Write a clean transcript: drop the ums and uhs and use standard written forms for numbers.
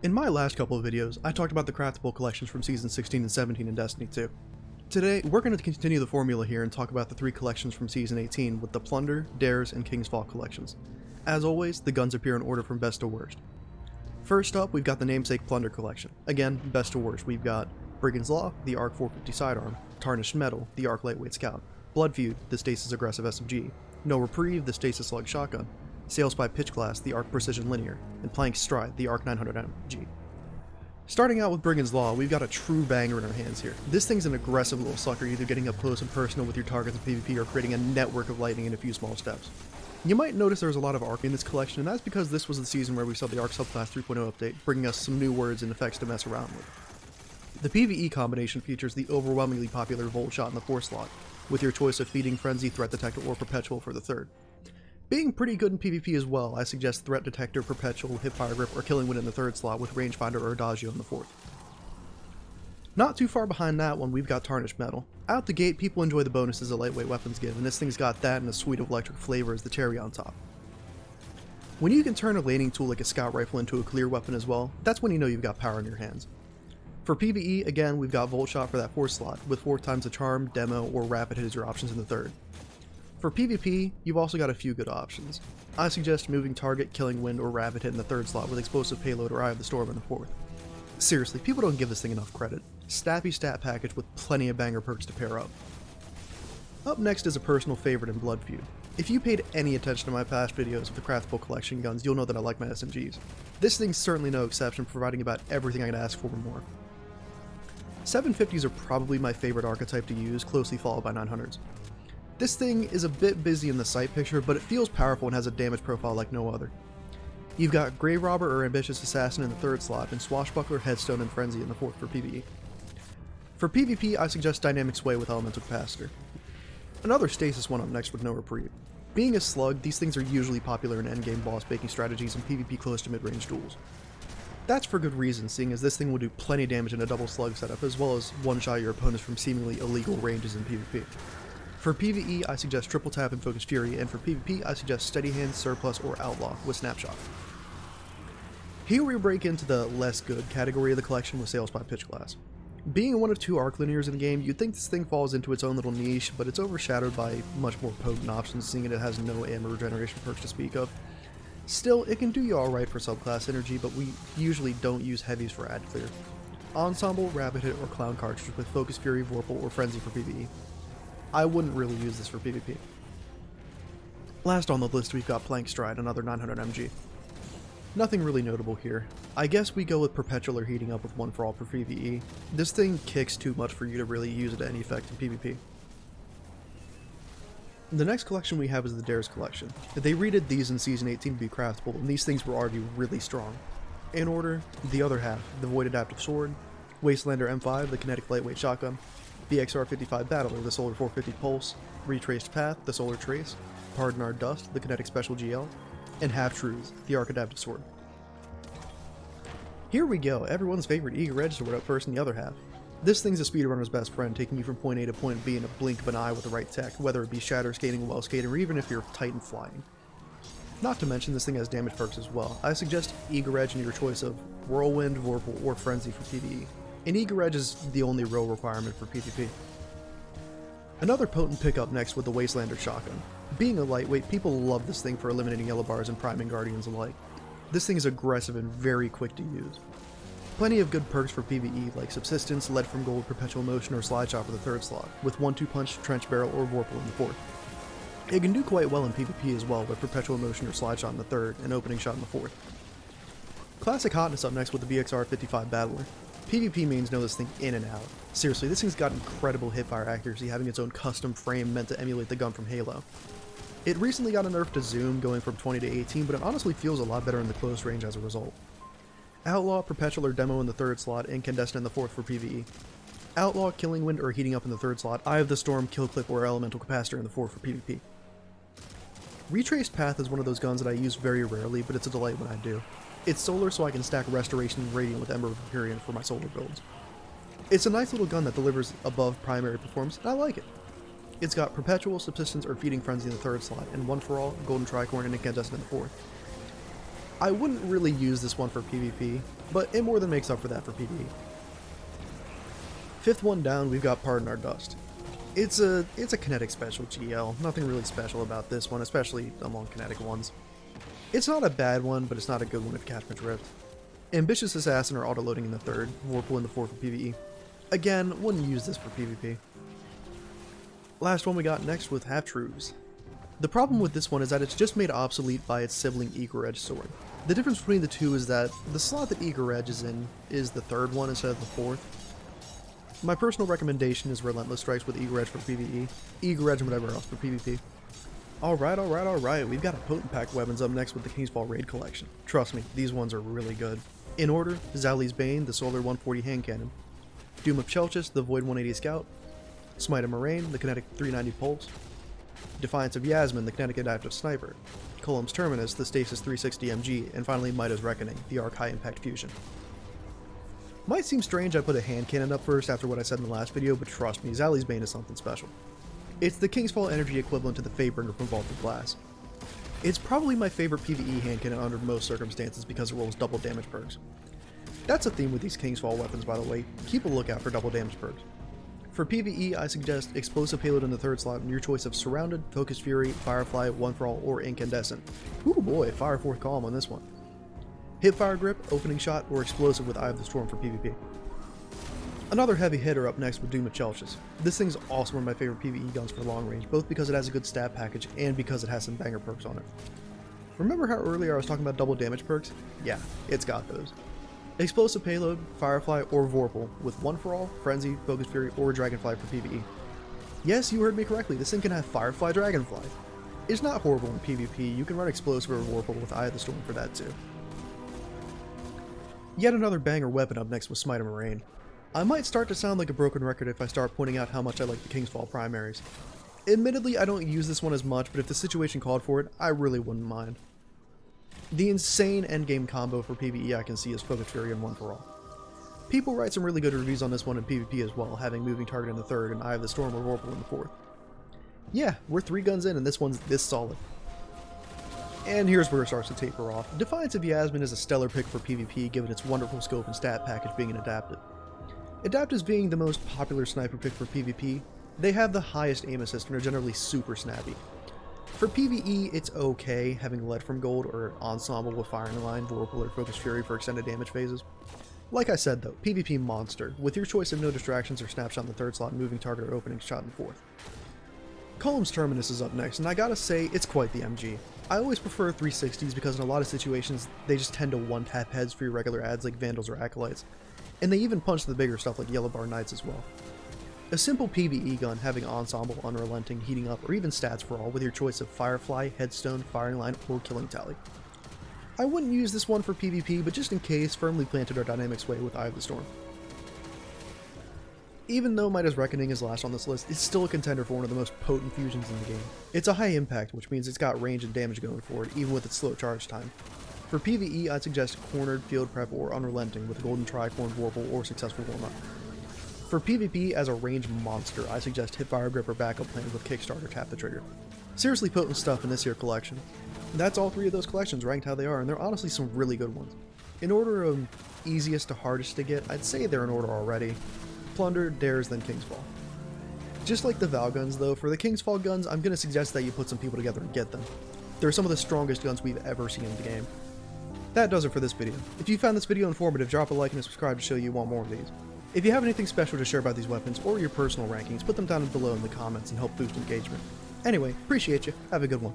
In my last couple of videos, I talked about the craftable collections from Season 16 and 17 in Destiny 2. Today, we're going to continue the formula here and talk about the 3 collections from Season 18 with the Plunder, Dares, and King's Fall collections. As always, the guns appear in order from best to worst. First up, we've got the namesake Plunder collection. Again, best to worst, we've got Brigand's Law, the ARC 450 sidearm, Tarnished Mettle, the ARC lightweight scout, Feud, the stasis aggressive SMG, No Reprieve, the stasis slug shotgun, Sailspy Pitchglass, the ARC precision linear, and Planck's Stride, the ARC 900 MG. Starting out with Brigand's Law, we've got a true banger in our hands here. This thing's an aggressive little sucker, either getting up close and personal with your targets in PvP or creating a network of lightning in a few small steps. You might notice there's a lot of ARC in this collection, and that's because this was the season where we saw the ARC subclass 3.0 update, bringing us some new words and effects to mess around with. The PvE combination features the overwhelmingly popular Volt Shot in the 4th slot, with your choice of Feeding Frenzy, Threat Detector, or Perpetual for the 3rd. Being pretty good in PvP as well, I suggest Threat Detector, Perpetual, Hipfire Grip, or Killing Wind in the 3rd slot with Rangefinder or Adagio in the 4th. Not too far behind that one, we've got Tarnished Mettle. Out the gate, people enjoy the bonuses that lightweight weapons give, and this thing's got that and a suite of electric flavor as the cherry on top. When you can turn a laning tool like a scout rifle into a clear weapon as well, that's when you know you've got power in your hands. For PvE, again, we've got Volt Shot for that 4th slot, with 4 times the Charm, Demo, or Rapid Hit as your options in the 3rd. For PvP, you've also got a few good options. I suggest moving Target, Killing Wind, or Rapid Hit in the 3rd slot with Explosive Payload or Eye of the Storm in the 4th. Seriously, people don't give this thing enough credit. Stappy stat package with plenty of banger perks to pair up. Up next is a personal favorite in Feud. If you paid any attention to my past videos of the craftable collection guns, you'll know that I like my SMGs. This thing's certainly no exception, providing about everything I could ask for and more. 750s are probably my favorite archetype to use, closely followed by 900s. This thing is a bit busy in the sight picture, but it feels powerful and has a damage profile like no other. You've got Grave Robber or Ambitious Assassin in the 3rd slot, and Swashbuckler, Headstone, and Frenzy in the 4th for PvE. For PvP, I suggest Dynamic Sway with Elemental Capacitor. Another stasis one up next with No Reprieve. Being a slug, these things are usually popular in endgame boss baking strategies and PvP close to mid-range duels. That's for good reason, seeing as this thing will do plenty of damage in a double slug setup, as well as one-shot your opponents from seemingly illegal ranges in PvP. For PvE, I suggest Triple Tap and Focus Fury, and for PvP, I suggest Steady Hand, Surplus, or Outlaw with Snapshot. Here we break into the less good category of the collection with Sailspy Pitchglass. Being one of 2 arc linears in the game, you'd think this thing falls into its own little niche, but it's overshadowed by much more potent options, seeing it has no ammo regeneration perks to speak of. Still, it can do you alright for subclass energy, but we usually don't use heavies for ad clear. Ensemble, Rapid Hit, or Clown cartridge with Focus Fury, Vorpal, or Frenzy for PvE. I wouldn't really use this for PvP. Last on the list, we've got Planck's Stride, another 900 MG. Nothing really notable here. I guess we go with Perpetual or Heating Up with One for All for PvE. This thing kicks too much for you to really use it to any effect in PvP. The next collection we have is the Dares collection. They redid these in Season 18 to be craftable, and these things were already really strong. In order, the other half, the Void Adaptive Sword, Wastelander M5, the kinetic lightweight shotgun, BXR-55 Battler, the Solar 450 Pulse, Retraced Path, the Solar Trace, Pardon Our Dust, the kinetic special GL, and Half-Truths, the Arc Adaptive Sword. Here we go, everyone's favorite Eager Edge sword up first in the other half. This thing's a speedrunner's best friend, taking you from point A to point B in a blink of an eye with the right tech, whether it be shatter skating, well skating, or even if you're Titan flying. Not to mention, this thing has damage perks as well. I suggest Eager Edge in your choice of Whirlwind, Vorpal, or Frenzy for PvE. And Eager Edge is the only real requirement for PvP. Another potent pickup next with the Wastelander shotgun. Being a lightweight, people love this thing for eliminating yellow bars and priming guardians alike. This thing is aggressive and very quick to use. Plenty of good perks for PvE like Subsistence, Lead from Gold, Perpetual Motion, or Slide Shot for the 3rd slot, with 1-2 Punch, Trench Barrel, or Vorpal in the 4th. It can do quite well in PvP as well, with Perpetual Motion or Slide Shot in the 3rd, and Opening Shot in the 4th. Classic Hotness up next with the BXR-55 Battler. PvP mains know this thing in and out. Seriously, this thing's got incredible hipfire accuracy, having its own custom frame meant to emulate the gun from Halo. It recently got a nerf to zoom, going from 20 to 18, but it honestly feels a lot better in the close range as a result. Outlaw, Perpetual, or Demo in the 3rd slot, and Incandescent in the 4th for PvE. Outlaw, Killing Wind, or Heating Up in the 3rd slot, Eye of the Storm, Kill Clip, or Elemental Capacitor in the 4th for PvP. Retraced Path is one of those guns that I use very rarely, but it's a delight when I do. It's solar, so I can stack Restoration and Radiant with Ember of Empyrean for my solar builds. It's a nice little gun that delivers above primary performance, and I like it. It's got Perpetual, Subsistence, or Feeding Frenzy in the 3rd slot, and One for All, Golden Tricorn, and Incandescent in the 4th. I wouldn't really use this one for PvP, but it more than makes up for that for PvE. Fifth one down, we've got Pardon Our Dust. It's a kinetic special GL, nothing really special about this one, especially among kinetic ones. It's not a bad one, but it's not a good one if Catchment Drift. Ambitious Assassin or autoloading in the third, Vorpal in the fourth for PvE. Again, wouldn't use this for PvP. Last one we got next with Half-Truths. The problem with this one is that it's just made obsolete by its sibling Eager Edge Sword. The difference between the two is that the slot that Eager Edge is in is the third one instead of the fourth. My personal recommendation is Relentless Strikes with Eager Edge for PvE, Eager Edge and whatever else for PvP. Alright, we've got a potent pack weapons up next with the Kingsfall Raid Collection. Trust me, these ones are really good. In order, Zaouli's Bane, the Solar 140 Hand Cannon, Doom of Chelchis, the Void 180 Scout, Smite of Merain, the Kinetic 390 Pulse, Defiance of Yasmin, the Kinetic Adaptive Sniper, Qullim's Terminus, the Stasis 360 MG, and finally Midha's Reckoning, the Arc High Impact Fusion. Might seem strange I put a hand cannon up first after what I said in the last video, but trust me, Zaouli's Bane is something special. It's the Kingsfall energy equivalent to the Fatebringer from Vaulted Glass. It's probably my favorite PvE hand cannon under most circumstances because it rolls double damage perks. That's a theme with these Kingsfall weapons, by the way. Keep a lookout for double damage perks. For PvE, I suggest Explosive Payload in the third slot and your choice of Surrounded, Focused Fury, Firefly, One for All, or Incandescent. Ooh boy, Fire Fourth Column on this one. Hipfire Grip, Opening Shot, or Explosive with Eye of the Storm for PvP. Another heavy hitter up next with Doom of Chelchis. This thing's also one of my favorite PvE guns for long range, both because it has a good stat package and because it has some banger perks on it. Remember how earlier I was talking about double damage perks? Yeah, it's got those. Explosive Payload, Firefly, or Vorpal with One for All, Frenzy, Focused Fury, or Dragonfly for PvE. Yes, you heard me correctly, this thing can have Firefly Dragonfly. It's not horrible in PvP, you can run Explosive or Vorpal with Eye of the Storm for that too. Yet another banger weapon up next with Smite of Merain. I might start to sound like a broken record if I start pointing out how much I like the Kingsfall primaries. Admittedly, I don't use this one as much, but if the situation called for it, I really wouldn't mind. The insane endgame combo for PvE I can see is Focused Fury and One for All. People write some really good reviews on this one in PvP as well, having Moving Target in the third and Eye of the Storm or Vorpal in the fourth. Yeah, we're 3 guns in and this one's this solid. And here's where it starts to taper off. Defiance of Yasmin is a stellar pick for PvP given its wonderful scope and stat package being an adaptive. Adaptives being the most popular sniper pick for PvP, they have the highest aim assist and are generally super snappy. For PvE, it's okay having Lead from Gold or Ensemble with Firing Line, Vorpal, or Focused Fury for extended damage phases. Like I said though, PvP monster, with your choice of No Distractions or Snapshot in the third slot and Moving Target or Opening Shot in the fourth. Qullim's Terminus is up next, and I gotta say, it's quite the MG. I always prefer 360s because in a lot of situations, they just tend to one-tap heads for your regular adds like Vandals or Acolytes. And they even punch the bigger stuff like Yellow Bar Knights as well. A simple PvE gun having Ensemble, Unrelenting, Heating Up, or even Stats for All with your choice of Firefly, Headstone, Firing Line, or Killing Tally. I wouldn't use this one for PvP, but just in case, firmly planted our Dynamic Sway with Eye of the Storm. Even though Midha's Reckoning is last on this list, it's still a contender for one of the most potent fusions in the game. It's a high impact, which means it's got range and damage going for it, even with its slow charge time. For PvE, I'd suggest Cornered, Field Prep, or Unrelenting with Golden Tricorn, Vorpal, or Successful Warm-Up. For PvP, as a range monster, I suggest Hipfire Grip or Backup Plan with Kickstarter Tap the Trigger. Seriously potent stuff in this here collection. That's all 3 of those collections ranked how they are, and they're honestly some really good ones. In order of easiest to hardest to get, I'd say they're in order already. Plunder, Dares, then Kingsfall. Just like the Val guns though, for the Kingsfall guns, I'm going to suggest that you put some people together and get them. They're some of the strongest guns we've ever seen in the game. That does it for this video. If you found this video informative, drop a like and a subscribe to show you want more of these. If you have anything special to share about these weapons or your personal rankings, put them down below in the comments and help boost engagement. Anyway, appreciate you. Have a good one.